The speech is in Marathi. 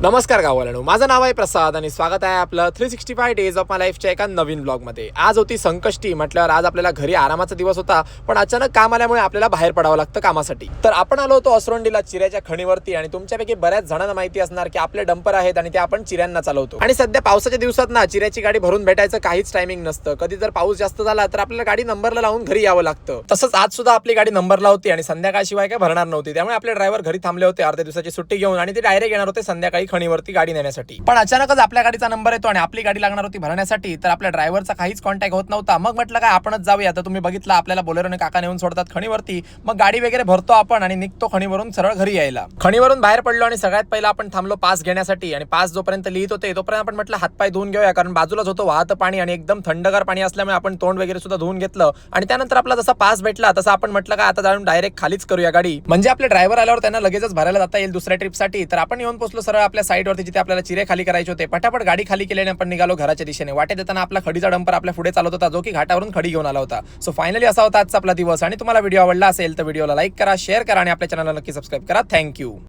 नमस्कार गाववाल्यांनो, माझं नाव आहे प्रसाद आणि स्वागत आहे आपलं 365 डेज ऑफ माय लाईफच्या एका नवीन ब्लॉगमध्ये। आज होती संकष्टी म्हटल्यावर आज आपल्याला घरी आरामाचा दिवस होता, पण अचानक काम आल्यामुळे आपल्याला बाहेर पडावं लागतं कामासाठी। तर आपण आलो होतो असरोंडीला चिऱ्याच्या खणीवरती आणि तुमच्यापैकी बऱ्याच जणांना माहिती असणार की आपले डंपर आहेत आणि ते आपण चिऱ्यांना चालवतो। आणि सध्या पावसाच्या दिवसात ना चिऱ्याची गाडी भरून भेटायचं काहीच टायमिंग नसतं। कधी जर पाऊस जास्त झाला तर आपल्याला गाडी नंबरला लावून घरी यावं लागतं। तसंच आज सुद्धा आपली गाडी नंबरला होती आणि संध्याकाळशिवाय काय भरणार नव्हती, त्यामुळे आपले ड्रायव्हर घरी थांबले होते अर्ध्या दिवसाची सुट्टी घेऊन आणि ते डायरेक्ट येणार होते संध्याकाळी खणीवरती गाडी नेण्यासाठी। पण अचानकच आपल्या गाडीचा नंबर येतो आणि आपली गाडी लागणार होती भरण्यासाठी, तर आपल्या ड्रायव्हरचा काहीच कॉन्टॅक्ट होत नव्हता। मग म्हटलं काय आपणच जाऊया। तर तुम्ही बघितलं आपल्याला बोलेरोने काका नेऊन सोडतात खणीवरती, मग गाडी वगैरे भरतो आपण आणि निघतो खणीवरून सरळ घरी यायला। खणीवरून बाहेर पडलो आणि सगळ्यात पहिला आपण थांबलो पास घेण्यासाठी आणि पास जोपर्यंत लिहित होते तोपर्यंत आपण म्हटलं हातपाय धुवून घेऊया, कारण बाजूलाच होतं वाहतं पाणी आणि एकदम थंडगार पाणी असल्यामुळे आपण तोंड वगैरे सुद्धा धुवून घेतलं। आणि त्यानंतर आपला जसा पास भेटला तसा आपण म्हटलं काय आता जाऊन डायरेक्ट खालीच करूया गाडी, म्हणजे आपले ड्रायव्हर आल्यावर त्यांना लगेचच भरायला जाता येईल दुसऱ्या ट्रिपसाठी। तर आपण येऊन पोहोचलो सरळ आपल्या साईडवरती जिथे आपल्याला चिरे खाली करायचे होते। पटापट गाडी खाली केल्याने आपण निघालो घराच्या दिशेने। वाटेत येताना आपला खडीचा डंपर आपल्या पुढे चालत होता, जो की घाटावरून खडी घेऊन आला होता। सो फायनली असा होता आजचा आपला दिवस। आणि तुम्हाला व्हिडिओ आवडला असेल तर व्हिडिओला लाईक करा, शेअर करा आणि आपल्या चॅनलला नक्की सबस्क्राईब करा। थँक्यू।